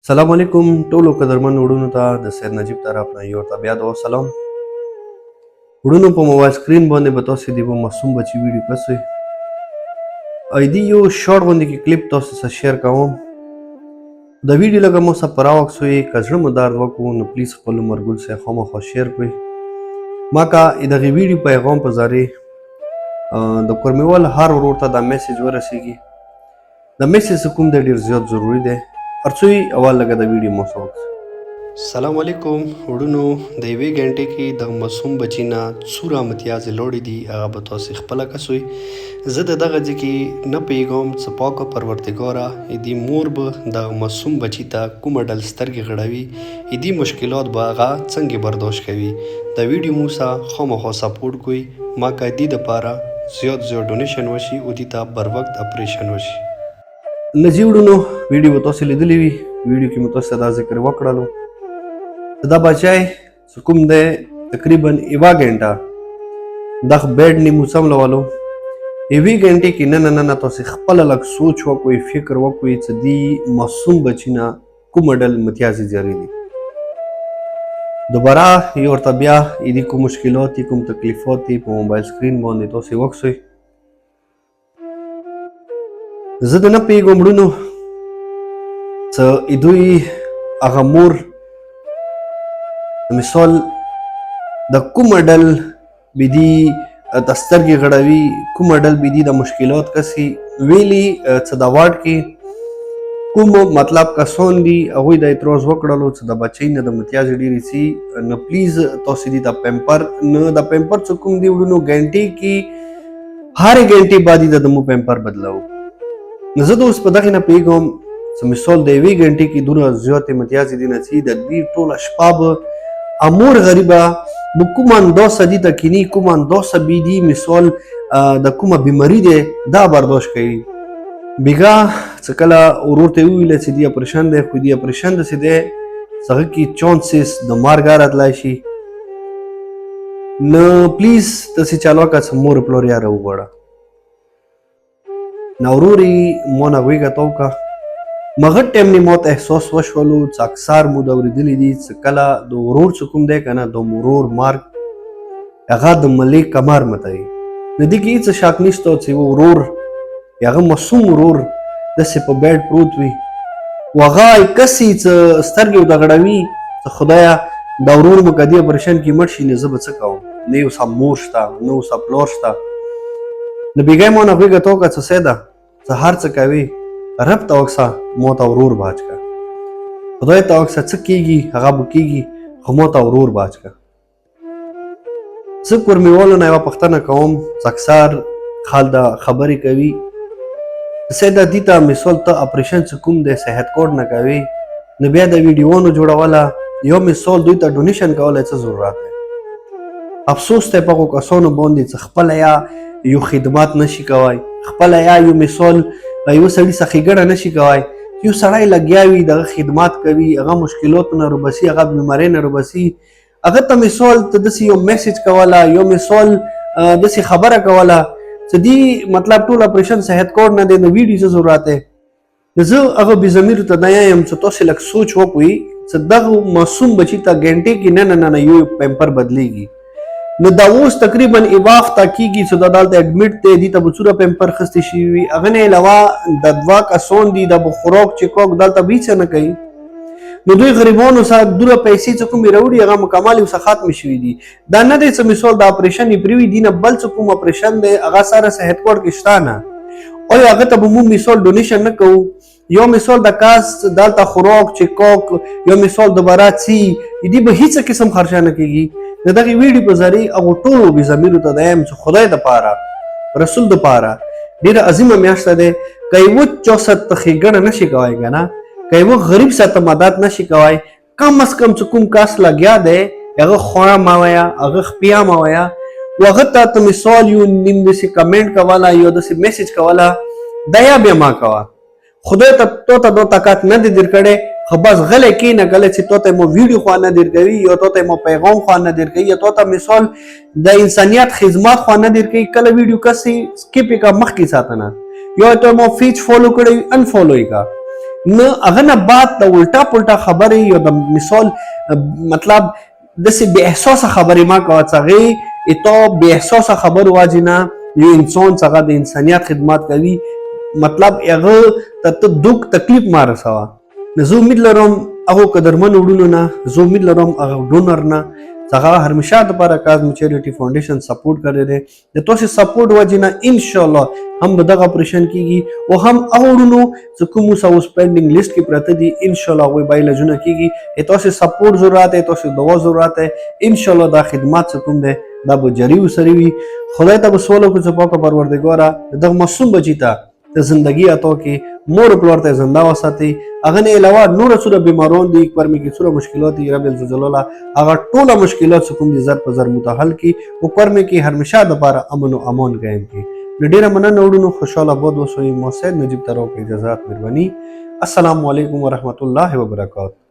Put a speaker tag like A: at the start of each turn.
A: سلام علیکم ټولو قدرمن وروڼو ته د سید نجیب طرف نه یو ورته بیا د سلام وروڼو په موبایل سکرین باندې به تاسو د یو معصوم بچي ویډیو پسوي ایدي یو شارټ غوندې کې کلیپ تاسو سره شیر کوم د ویډیو لږه مو سره پراوښوي که زړه مو درد وکړو نو پلیز خپلو مرګونو سره خامخا شیر کړئ ما که دغې ویډیو پیغام په ذریعې د کورمیوال هر ورور ته دا میسج ورسیږي د میسج کوم دی ډېر زیات ضروري دی ارڅوي اول لګه د ویډیو مو سره السلام علیکم وړونو د یوې غنټې کې د معصوم بچی نه څوره امتیازې لوړې دي هغه به تاسې خپله کسوئ زه د دغه ځای کې نه پوهېږم څه پاکه پروردګاره دې مور به د معصوم بچي ته کومه ډل سترګې غړوي دې مشکلات به هغه څنګه برداشت کوي د ویډیو مو سره خامخا سپورټ کوئ ما که دې دپاره زیات ډونیشن وشي او دې ته بر وخت اپریشن وشي نجی وړونو ویډیو به تاسې لیدلې وي ویډیو کې مو تاسو ته دا ذکر وکړلو دا بچی چې کوم دی تقریبا یوه ګنټه دغه بیډ نه مو څملولو یوې ګنټې کې نه تاسې خپله لږ سوچ وکړئ فکر وکړئ چې دې معصوم بچي نه کومه ډل متیازې جاري دي دوباره یو ورته بیا دې کوم مشکلات دي کوم تکلیفات دي په موبایل سکرین باندې تاسې وکسئ زه د نه پوهېږم وړونو څه دوی هغه مور مثال د کومه ډل به دي د سترګې غړوي کومه ډل به دي د مشکلات کسي ویلي څه د واټ کې کوم مطلب کسان دي هغوی د اعتراض وکړلو چې د بچۍ نه د متیازې ډېرې سي نو پلیز تاسې دي د پیمپر نه د پیمپر څه کوم دي وړونو ګنټې کې هرې ګنټې بعد د مو پیمپر بدلو نو زه د اوس په دغې نه پوهېږم چې مثال د یوې ګنټې کې دومره زیاتې متیازې دي نه چې د دوی ټوله شپه به امور غریبه به کوم انداسه دي ته کیني کوم انداسه بي دي مثال د کومه بیماري دی دا برداشت کوي بیګا چې کله ورور ته وویله چې دې اپریشن دی خو دې اپریشن داسې دی چې هغه کې چانسز د مرګ راتلی شي نو پلیز تاسې چالو وکړه چې مور پلار یې راوغواړه نو ورور یې ما نه غوږه تو کړه مغه ټایم نه ماته احساس وشولو چې اکثر مو د اورېدلي دي چې کله د ورور څه کوم دی که نه د ورور مرګ هغه د ملې کمر متوي نو دې کې هېڅ شک نشته چې یو ورور هغه معصوم ورور داسې په بیډ پروت وي و هغه کسې چې سترګې ورته غړوي چې خدایه دا ورور مو که دې اپریشن کې مړ شي نو زه به څه کوم نه یې اوس مور شته نه اوس پلار شته نو بیګا ما نه غوږه تو کړه چې سیده څه هر څه کوي رب ته وکړه ما ته ورور باج کړه خدای ته وکړه څه کېږي هغه به کېږي خو ما ته ورور باج کړه زه کورمیوالو نه یوه پوښتنه کوم چې اکثر خلک خبرې کوي سیده دې ته مثال ته اپریشن چې کوم دی صحت کارډ نه کوي نو بیا د ویډیوانو جوړوله یو مثال دوی ته ډونیشن کولی څه ضرورت دی افسوس دی په هغو کسانو باندې چې خپله یا یو خدمات نشي کوی خپله یا یو مثال یو سړي څخه ښېګڼه نشي کوی یو سړی لګیا وي دغه خدمات کوي هغه مشکلاتو نه روباسي هغه بیمارۍ نه روباسي هغه ته مثال ته داسې یو میسج کوله یو مثال داسې خبره کوله چې دې مطلب ټول اپریشن صحت کارډ نه دی نو ویډیو څه ضرورت دی زه هغه بېضمیرو ته نه یم چې تاسې لږ سوچ وکړئ چې دغه معصوم بچي ته ګنټې کې نه یو پیمپر بدلیږي نو دا اوس تقریبا یوه هفته کېږي چې دا دلته اډمیټ دی دې ته به څومره پیمپر اخیستې شوي وي هغه نه علاوه د دوه کسان دي دا به خوراک چکاک دلته به هېڅ نه کوي نو دوی غریبانو سره دومره پیسې چې کومې راوړي هغه مکمل یو څه ختمې شوي دي دا نه دی چې مثال د اپریشن یې پرې وي دي نه بل څه کوم اپریشن دی هغه سره صحت کارډ کې شته نه آیا هغه ته به موږ مثال ډونیشن نه کوو یو مثال د کاس دلته خوراک چکاک یو مثال دوباره څي دې به هېڅ قسم خرچه نه کېږي د دغې ویډیو په ذریعې هغو ټولو بېضمیرو ته دا یم چې خدای دپاره رسول دپاره ډېره عظیمه میاشته دی که یوه چا سره ته ښېګڼه نشي کوی که نه که یوه غریب سره ته مدد نشي کوی کم از کم چې کوم کس لګیا دی هغه خوا مه وایه هغه خپیا مه وایه و هغه ته مثال یو نیم داسې کمنټ کوله یو داسې میسج کوله دا یا بیا ما کوه خدای ته تو ته دا طاقت نه دی در کړی خو بس غلی کښېنه کله چې تو ته مو ویډیو خوا نه در کوي یا تو ته مو پیغام خوا نه در کوي یا تو ته مثال د انسانیت خدمات خوا نه در کوي کله ویډیو کسې سکیپ یې کا مخکې ساته نه یا ته مو پیج فالو کړی انفالو یې کا نه هغه نه بعد د الټا پلټا خبرې یا د مثال مطلب داسې بې احساسه خبرې ما کوه څهغې اتا بې احساسه خبرو واجې نه یو انسان څهغه د انسانیت خدمت کوي مطلب هغه ته ته دوک تکلیف ما رسوه نو زه امید لرم هغو قدرمنو وروڼو نه زه امید لرم هغه ډونر نه څهغه همیشه دپاره کازم چیریټي فاونډیشن سپورټ کړی دی د تاسې سپورټ وجې نه انشاءالله هم به دغه اپریشن کیږي او هم هغه وروڼو چې کوم اوس اوس پینډینګ لیست کې پراته دي انشاءالله هغوی به علاجونه کیږي تاسې سپورټ ضرورت دی تاسې دوا ضرورت دی انشاءالله دا خدمات چې کوم دی دا به جاري وسري وي خدای ته به سوال وکړو چې پاکه پروردګاره د دغه معصوم بچي ته د زندگی عطا کې مور پلار ته زنده وساتي هغه نه علاوه نور څوره بیمارون دي کورمه کې څوره مشکلات دي رب الجلاله هغه ټوله مشکلات کوم دي زر په زر متحل کی او کورمه کې همیشه د لپاره امن او امان قائم کی ډیره مننه وړونو خوشاله بود وسوي مو سید نجیب ترو په اجازه مهرباني السلام علیکم ورحمت الله وبرکاته